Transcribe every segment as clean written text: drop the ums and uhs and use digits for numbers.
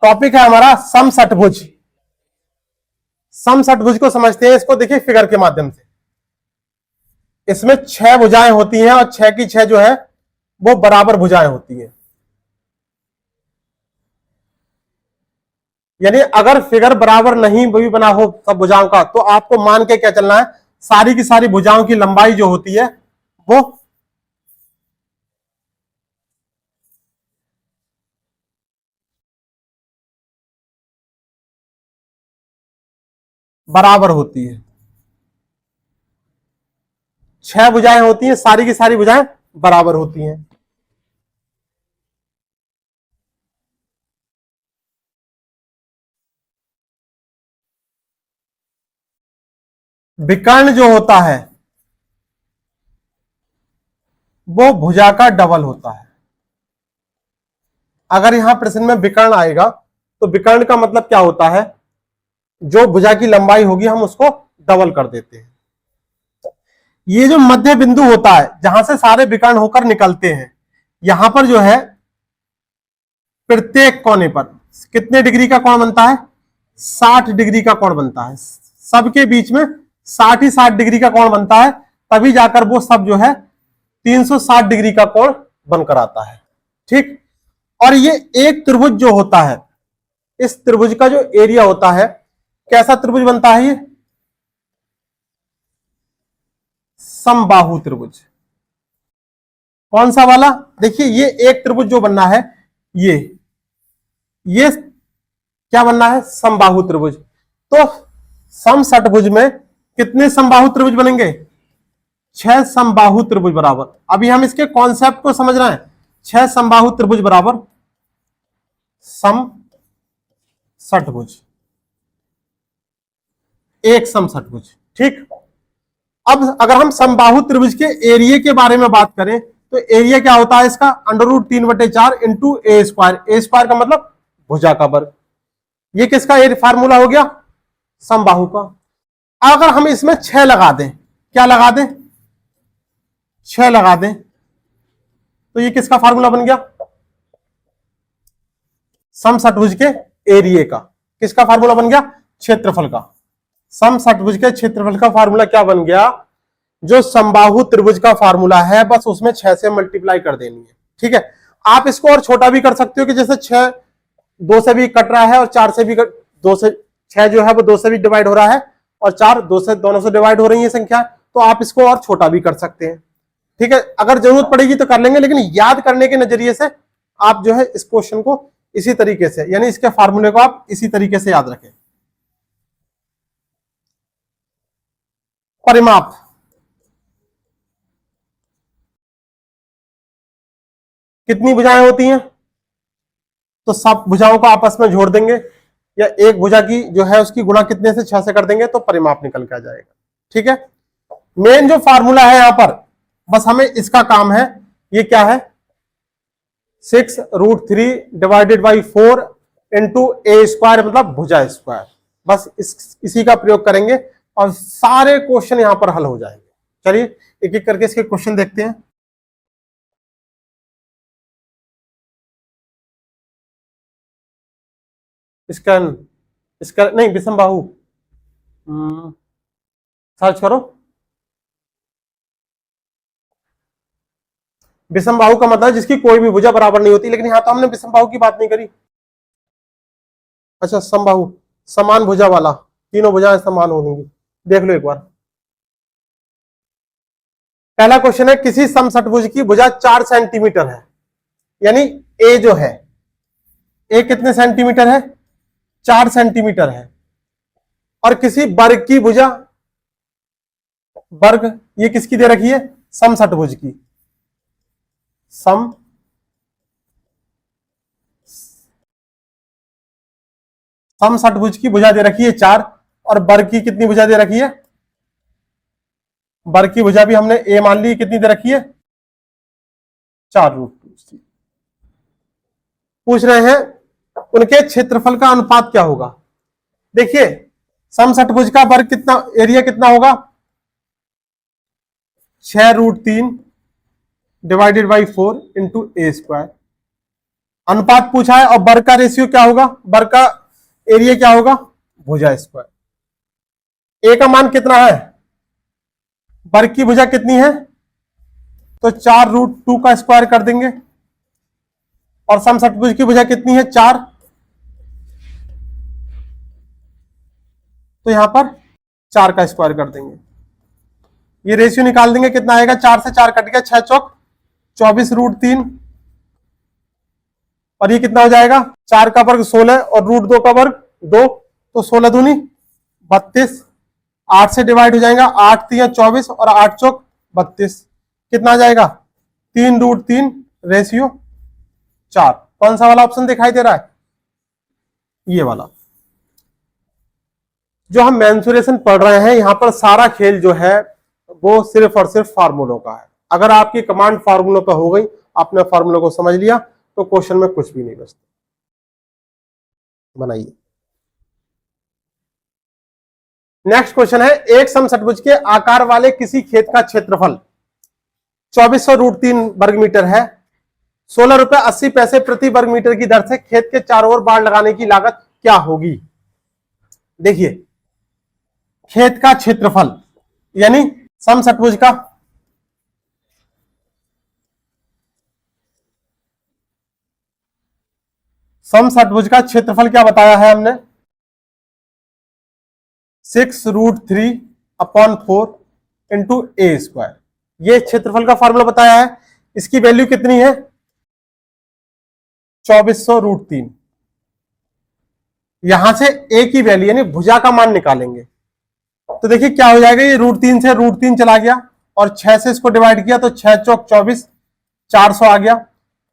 Topic है हमारा समषटभुज। समषटभुज को समझते हैं, इसको देखिए फिगर के माध्यम से। इसमें 6 भुजाएं होती हैं और 6 की 6 जो है वो बराबर भुजाएं होती हैं। यानी अगर फिगर बराबर नहीं भी बना हो सब भुजाओं का, तो आपको मान के क्या चलना है, सारी की सारी भुजाओं की लंबाई जो होती है वो बराबर होती है। 6 भुजाएं होती हैं, सारी की सारी भुजाएं बराबर होती हैं। विकर्ण जो होता है वो भुजा का डबल होता है। अगर यहां प्रश्न में विकर्ण आएगा तो विकर्ण का मतलब क्या होता है, जो भुजा की लंबाई होगी हम उसको डबल कर देते हैं। ये जो मध्य बिंदु होता है जहां से सारे विकर्ण होकर निकलते हैं, यहां पर जो है प्रत्येक कोने पर कितने डिग्री का कोण बनता है, 60 डिग्री का कोण बनता है। सबके बीच में 60 ही 60 डिग्री का कोण बनता है, तभी जाकर वो सब जो है 360 डिग्री का कोण बनकर आता है। ठीक। और ये एक त्रिभुज जो होता है, इस त्रिभुज का जो एरिया होता है, कैसा त्रिभुज बनता है, ये समबाहु त्रिभुज। कौन सा वाला, देखिए ये एक त्रिभुज जो बनना है, ये क्या बनना है, समबाहु त्रिभुज। तो समषटभुज में कितने समबाहु त्रिभुज बनेंगे, 6 समबाहु त्रिभुज बराबर। अभी हम इसके कॉन्सेप्ट को समझ रहे हैं। 6 समबाहु त्रिभुज बराबर समषटभुज, एक समषटभुज। ठीक। अब अगर हम समबाहु त्रिभुज के एरिया के बारे में बात करें तो एरिया क्या होता है इसका, √3/4 इंटू ए स्क्वायर। ए स्क्वायर का मतलब भुजा का वर्ग। ये किसका फार्मूला हो गया, समबाहु का। अगर हम इसमें 6 लगा दें, क्या लगा दें, 6 लगा दें, तो ये किसका फार्मूला बन गया, समषटभुज के एरिया का। किसका फार्मूला बन गया, क्षेत्रफल का। समषटभुज के क्षेत्रफल का फार्मूला क्या बन गया, जो समबाहु त्रिभुज का फार्मूला है, बस उसमें 6 से मल्टीप्लाई कर देनी है। ठीक है। आप इसको और छोटा भी कर सकते हो कि जैसे 6 2 से भी कट रहा है और 4 से भी 2 से 6 जो है वो 2 से भी डिवाइड हो रहा है और 4 2 से दोनों से डिवाइड हो रही है संख्या, तो आप इसको और छोटा भी कर सकते हैं। ठीक है। अगर जरूरत पड़ेगी तो कर लेंगे, लेकिन याद करने के नजरिए से आप जो है इस क्वेश्चन को इसी तरीके से, यानी इसके फार्मूले को आप इसी तरीके से याद रखें। परिमाप, कितनी भुजाएं होती हैं, तो सब भुजाओं को आपस में जोड़ देंगे, या एक भुजा की जो है उसकी गुणा कितने से, 6 से कर देंगे, तो परिमाप निकल के आ जाएगा। ठीक है। मेन जो फार्मूला है यहां पर, बस हमें इसका काम है, ये क्या है, 6√3/4 इंटू ए स्क्वायर, मतलब भुजा स्क्वायर। बस इसी का प्रयोग करेंगे और सारे क्वेश्चन यहां पर हल हो जाएंगे। चलिए एक एक करके इसके क्वेश्चन देखते हैं। इसका नहीं, विषमबाहु सर्च करो। विषमबाहु का मतलब जिसकी कोई भी भुजा बराबर नहीं होती, लेकिन यहां तो हमने विषमबाहु की बात नहीं करी। अच्छा, समबाहु, समान भुजा वाला, तीनों भुजाएं समान होंगी। देख लो एक बार। पहला क्वेश्चन है, किसी समषटभुज की भुजा 4 सेंटीमीटर है, यानी ए जो है, ए कितने सेंटीमीटर है, 4 सेंटीमीटर है, और किसी वर्ग की भुजा, वर्ग ये किसकी दे रखी है, समषटभुज की, समषटभुज की भुजा दे रखी है 4, और वर्ग की कितनी भुजा दे रखी है, वर्ग की भुजा भी हमने ए मान ली, कितनी दे रखी है, 4√2। पूछ रहे हैं उनके क्षेत्रफल का अनुपात क्या होगा। देखिए समषटभुज का वर्ग कितना, एरिया कितना होगा, 6√3/4 इंटू ए स्क्वायर। अनुपात पूछा है, और वर्ग का रेशियो क्या होगा, वर्ग का एरिया क्या होगा, भुजा स्क्वायर। ए का मान कितना है, वर्ग की भुजा कितनी है, तो 4√2 का स्क्वायर कर देंगे, और समषटभुज की भुजा कितनी है, 4, तो यहां पर 4 का स्क्वायर कर देंगे। ये रेशियो निकाल देंगे, कितना आएगा, 4 से 4 कट गया, 6 चौक 24√3, और ये कितना हो जाएगा, 4 का वर्ग 16 और √2 का वर्ग 2, तो 16 दूनी 32, 8 से डिवाइड हो जाएगा, 8 3 24 और 8 चौक 32, कितना आ जाएगा, 3√3 रेशियो 4। कौन सा वाला ऑप्शन दिखाई दे रहा है, ये वाला। जो हम मेंसुरेशन पढ़ रहे हैं, यहां पर सारा खेल जो है वो सिर्फ और सिर्फ फार्मूलों का है। अगर आपकी कमांड फार्मूलों पर हो गई, आपने फार्मूलों को समझ लिया, तो क्वेश्चन में कुछ भी नहीं बचता। बनाइए। नेक्स्ट क्वेश्चन है, एक समषटभुज के आकार वाले किसी खेत का क्षेत्रफल 2400√3 वर्ग मीटर है। 16 रुपए 80 पैसे प्रति वर्ग मीटर की दर से खेत के चारों ओर बाड़ लगाने की लागत क्या होगी। देखिए, खेत का क्षेत्रफल यानी समषटभुज का क्षेत्रफल क्या बताया है हमने, 6√3/4 इंटू ए स्क्वायर। ये क्षेत्रफल का फॉर्मूला बताया है। इसकी वैल्यू कितनी है, 2400√3। यहां से ए की वैल्यू यानी भुजा का मान निकालेंगे, तो देखिए क्या हो जाएगा, ये √3 से √3 चला गया, और 6 से इसको डिवाइड किया तो 6 चौक 24, 400 आ गया।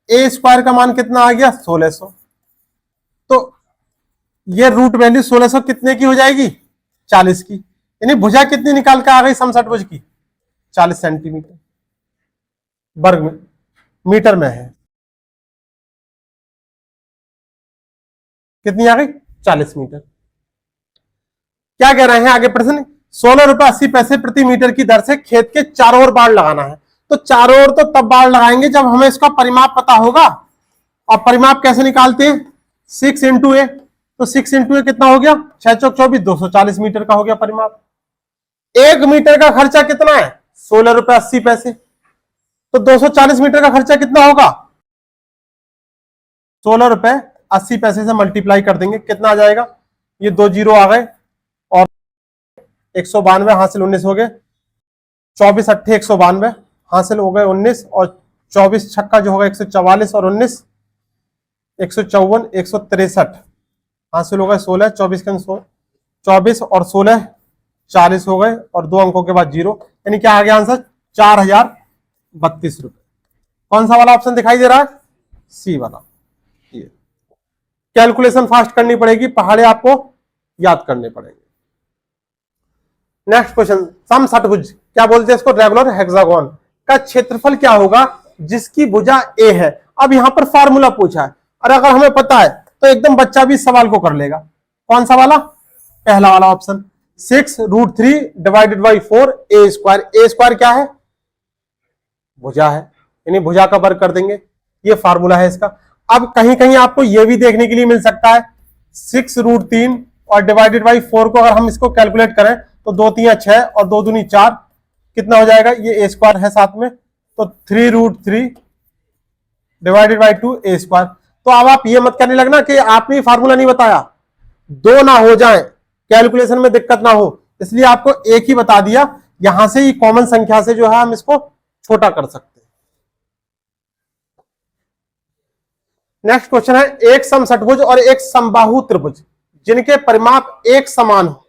ए स्क्वायर का मान कितना आ गया, 1600। तो ये रूट वैल्यू 1600 कितने की हो जाएगी, 40 की। यानी भुजा कितनी निकाल के आ गई समषटभुज की, 40 सेंटीमीटर वर्ग में, मीटर में है कितनी आ गई, 40 मीटर। क्या कह रहे हैं आगे प्रश्न, 16 रुपए 80 पैसे प्रति मीटर की दर से खेत के चारों ओर बाड़ लगाना है। तो चारों ओर तो तब बाड़ लगाएंगे जब हमें इसका परिमाप पता होगा। और परिमाप कैसे निकालते हैं, 6 इंटू ए, तो 6 इंटू ए कितना हो गया, 6 चौक 24, 240 मीटर का हो गया परिमाप। 1 मीटर का खर्चा कितना है, 16 रुपए 80 पैसे, तो 240 मीटर का खर्चा कितना होगा, 16 रुपए 80 पैसे से मल्टीप्लाई कर देंगे, कितना आ जाएगा, ये 2 जीरो आ गए, और 192 हासिल 19 हो गए, 24 अट्ठे 192 हासिल हो गए 19, और 24 छक्का जो होगा 144 और 19 154 163 हासिल हो गए 16, 24 के 24 और 16 40 हो गए, और 2 अंकों के बाद 0, यानी क्या आ गया आंसर, 4032 रुपए। कौन सा वाला ऑप्शन दिखाई दे रहा है, सी वाला। ये कैलकुलेशन फास्ट करनी पड़ेगी, पहाड़े आपको याद करने पड़ेंगे। नेक्स्ट क्वेश्चन, समषटभुज क्या बोलते हैं इसको, रेगुलर हेक्सागोन का क्षेत्रफल क्या होगा जिसकी भुजा ए है। अब यहां पर फॉर्मूला पूछा है, और अगर हमें पता है तो एकदम बच्चा भी इस सवाल को कर लेगा। कौन सा वाला, पहला वाला option, 6√3 divided by 4 A square. A square क्या है, भुजा है, यानी भुजा का वर्ग कर देंगे, ये फार्मूला है इसका। अब कहीं कहीं आपको यह भी देखने के लिए मिल सकता है, 6√3 और डिवाइडेड बाई 4 को अगर हम इसको कैलकुलेट करें तो 2 3 6 और 2 दूनी 4, कितना हो जाएगा, ये ए स्क्वायर है साथ में, तो 3√3 डिवाइडेड बाई 2 ए स्क्वायर। तो अब आप ये मत करने लगना कि आपने फार्मूला नहीं बताया, दो ना हो जाए, कैलकुलेशन में दिक्कत ना हो, इसलिए आपको एक ही बता दिया। यहां से ही कॉमन संख्या से जो है हम इसको छोटा कर सकते हैं। नेक्स्ट क्वेश्चन है, एक समषटभुज और एक समबाहु त्रिभुज जिनके परिमाप एक समान हो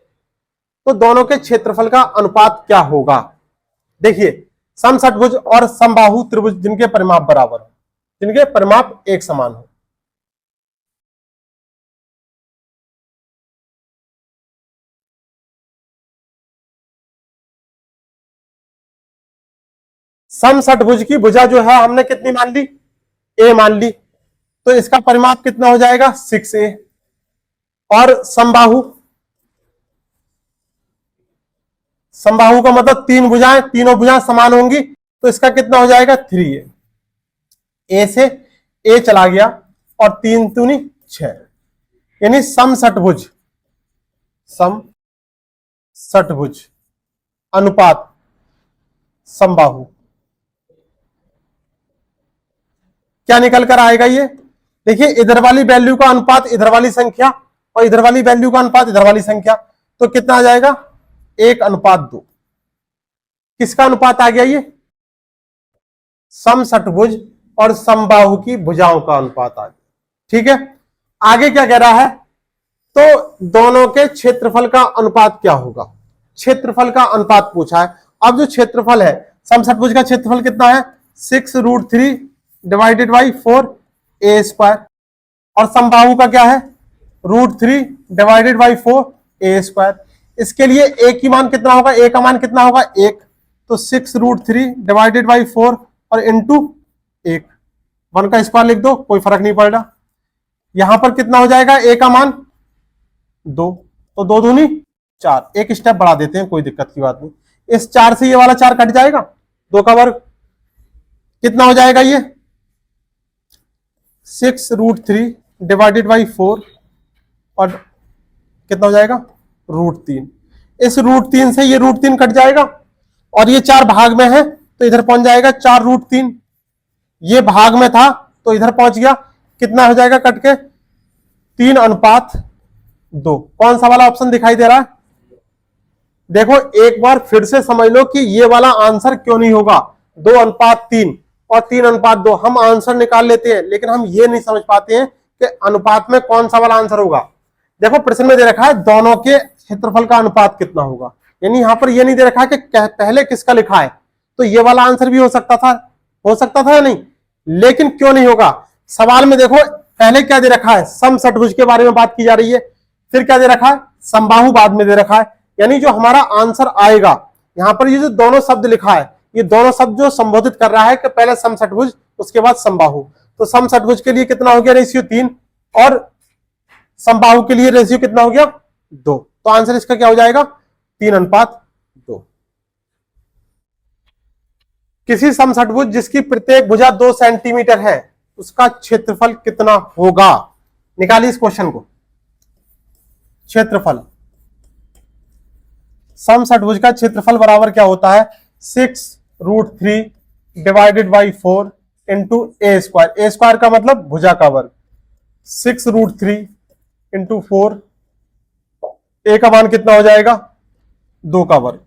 तो दोनों के क्षेत्रफल का अनुपात क्या होगा। देखिए, समषटभुज और समबाहु त्रिभुज जिनके परिमाप बराबर हो, जिनके परिमाप एक समान हो, समषटभुज की भुजा जो है हमने कितनी मान ली, ए मान ली, तो इसका परिमाप कितना हो जाएगा, 6a। और समबाहु, समबाहु का मतलब 3 भुजाएं, तीनों भुजाएं समान होंगी, तो इसका कितना हो जाएगा, 3a। ए से ए चला गया, और 3 दूनी 6, यानी समषटभुज, समषटभुज अनुपात समबाहु। क्या निकल कर आएगा ये? देखिए, इधर वाली वैल्यू का अनुपात इधर वाली संख्या और इधर वाली वैल्यू का अनुपात इधर वाली संख्या, तो कितना आ जाएगा? 1:2। किसका अनुपात आ गया ये? समषटभुज और समबाहु की भुजाओं का अनुपात आ गया। ठीक है, आगे क्या कह रहा है? तो दोनों के क्षेत्रफल का अनुपात क्या होगा? क्षेत्रफल का अनुपात पूछा है। अब जो क्षेत्रफल है, समषटभुज का क्षेत्रफल कितना है? 6√3 डिवाइडेड बाई 4a², और समबाहु का क्या है? √3 डिवाइडेड बाई 4a²। इसके लिए a की मान कितना होगा? a का मान कितना होगा? 1, तो 6√3 डिवाइडेड बाई 4 और इंटू 1, 1 का स्क्वायर लिख दो, कोई फर्क नहीं पड़ रहा। यहां पर कितना हो जाएगा? a का मान 2, तो 2 दूनी 4, एक स्टेप बढ़ा देते हैं, कोई दिक्कत की बात नहीं। इस 4 से ये वाला 4 कट जाएगा, 2 का वर्ग कितना हो जाएगा? ये 6√3 डिवाइडेड बाई 4 और कितना हो जाएगा? √3। इस √3 से ये √3 कट जाएगा और ये 4 भाग में है तो इधर पहुंच जाएगा 4√3। ये भाग में था तो इधर पहुंच गया, कितना हो जाएगा कट के? 3:2। कौन सा वाला ऑप्शन दिखाई दे रहा है? देखो, एक बार फिर से समझ लो कि ये वाला आंसर क्यों नहीं होगा। 2:3 और 3:2 हम आंसर निकाल लेते हैं, लेकिन हम ये नहीं समझ पाते हैं कि अनुपात में कौन सा वाला आंसर होगा। देखो, प्रश्न में दे रखा है दोनों के क्षेत्रफल का अनुपात कितना होगा, यानी यहां पर ये नहीं दे रखा है कि पहले किसका लिखा है, तो ये वाला आंसर भी हो सकता था या नहीं, लेकिन क्यों नहीं होगा? सवाल में देखो, पहले क्या दे रखा है? समषटभुज के बारे में बात की जा रही है, फिर क्या दे रखा है? समबाहु बाद में दे रखा है, यानी जो हमारा आंसर आएगा, यहां पर ये जो दोनों शब्द लिखा है, ये दोनों शब्द जो संबोधित कर रहा है कि पहले समषटभुज उसके बाद समबाहु, तो समषटभुज के लिए कितना हो गया? रेशियो 3, और समबाहु के लिए रेशियो कितना हो गया? 2। तो आंसर इसका क्या हो जाएगा? 3:2। किसी समषटभुज जिसकी प्रत्येक भुजा 2 सेंटीमीटर है, उसका क्षेत्रफल कितना होगा? निकालिए इस क्वेश्चन को। क्षेत्रफल, समषटभुज का क्षेत्रफल बराबर क्या होता है? 6√3 divided by 4 into a²। a² का मतलब भुजा का वर्ग। 6√3 इंटू 4, a का मान कितना हो जाएगा? 2 का वर्ग।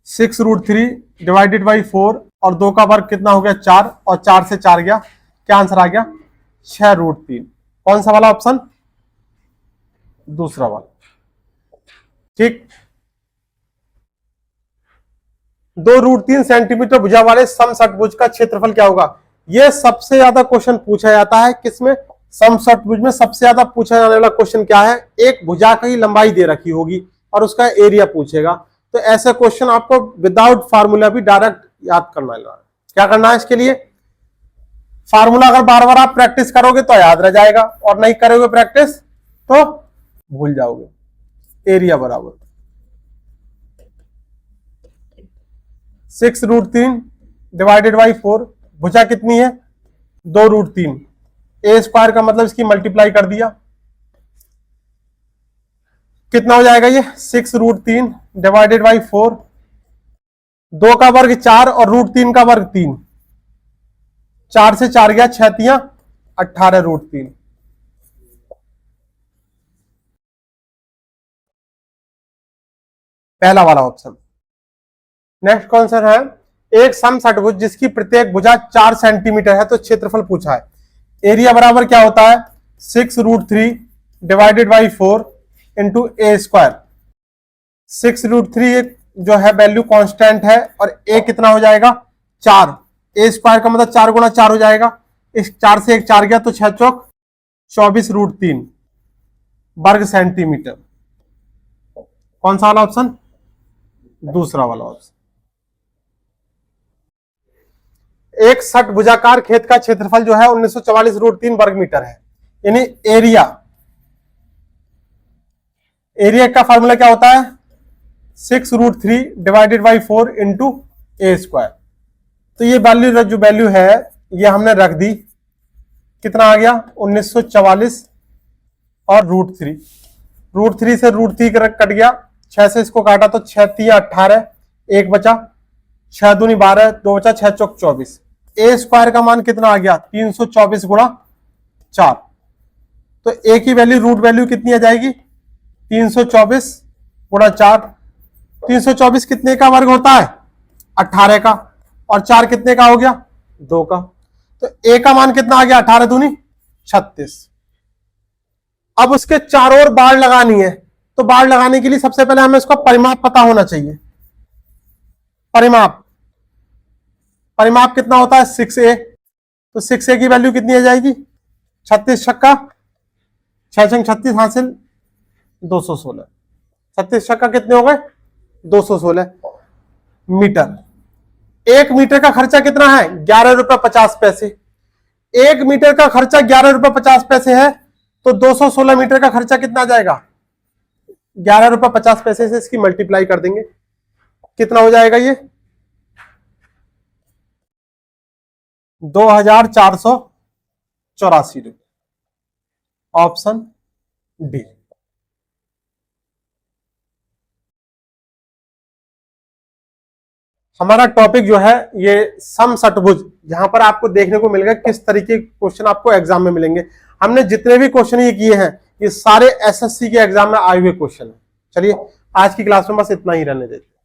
6√3 डिवाइडेड बाई 4 और 2 का वर्ग कितना हो गया? 4, और 4 से 4 गया, क्या आंसर आ गया? 6√3। कौन सा वाला ऑप्शन? दूसरा वाला। ठीक, 2√3 सेंटीमीटर भुजा वाले समषटभुज का क्षेत्रफल क्या होगा? यह सबसे ज्यादा क्वेश्चन पूछा जाता है। किसमें? समषटभुज में सबसे ज्यादा पूछा जाने वाला क्वेश्चन क्या है? एक भुजा की लंबाई दे रखी होगी और उसका एरिया पूछेगा, तो ऐसा क्वेश्चन आपको विदाउट फार्मूला भी डायरेक्ट याद करना है। क्या करना है इसके लिए? फार्मूला अगर बार बार आप प्रैक्टिस करोगे तो याद रह जाएगा, और नहीं करोगे प्रैक्टिस तो भूल जाओगे। एरिया बराबर 6√3 डिवाइडेड बाई 4, भुजा कितनी है? 2√3, a² का मतलब इसकी मल्टीप्लाई कर दिया, कितना हो जाएगा ये? 6√3 डिवाइडेड बाई 4, 2 का वर्ग 4 और √3 का वर्ग 3, 4 से 4 गया, 6 तियां 18√3। पहला वाला ऑप्शन। नेक्स्ट कौन सा है? एक समषटभुज जिसकी प्रत्येक भुजा 4 सेंटीमीटर है, तो क्षेत्रफल पूछा है। एरिया बराबर क्या होता है? 6√3 डिवाइडेड बाई 4 इंटू a²। 6√3 जो है वैल्यू कांस्टेंट है, और a कितना हो जाएगा? 4। a² का मतलब 4 गुणा 4 हो जाएगा, इस 4 से 1 4 गया, तो 6 चौक 24√3 वर्ग सेंटीमीटर। कौन सा वाला ऑप्शन? दूसरा वाला ऑप्शन। एक षटभुजाकार खेत का क्षेत्रफल जो है 1944√3 वर्ग मीटर है, यानी एरिया का फॉर्मूला क्या होता है? 6√3 डिवाइडेड बाई 4 इंटू a²। तो ये वैल्यू जो वैल्यू है ये हमने रख दी, कितना आ गया 1944 और √3, √3 से √3 कट गया, 6 से इसको काटा तो 6 3 18, 1 बचा, 6 दूनी 12, 2 बचा, 6 चौक 24। ए स्क्वायर का मान कितना आ गया 324 गुणा 4। तो ए की वैल्यू रूट वैल्यू कितनी आ जाएगी 324 गुणा 4। 324 कितने का वर्ग होता है 18 का, और 4 कितने का हो गया 2 का। तो ए का मान कितना आ गया 18 दूनी 36। अब उसके चारों ओर बाढ़ लगानी है, तो बाढ़ लगाने के लिए सबसे पहले हमें इसका परिमाप पता होना चाहिए। परिमाप कितना होता है 6a। तो 6a की वैल्यू कितनी आ जाएगी 36 छक्का 6 छंग 36 हासिल 216। 36 छक्का कितने हो गए 216 मीटर। 1 मीटर का खर्चा कितना है 11 रुपए 50 पैसे। 1 मीटर का खर्चा 11 रुपए 50 पैसे है, तो 216 मीटर का खर्चा कितना आ जाएगा 11 रुपए 50 पैसे से इसकी मल्टीप्लाई कर देंगे, कितना हो जाएगा ये 2484 रुपए। Option D. हमारा टॉपिक जो है ये समषटभुज, जहां पर आपको देखने को मिलेगा किस तरीके के क्वेश्चन आपको एग्जाम में मिलेंगे। हमने जितने भी क्वेश्चन ये किए हैं ये सारे एसएससी के एग्जाम में आए हुए क्वेश्चन हैं। चलिए आज की क्लास में बस इतना ही रहने देते हैं।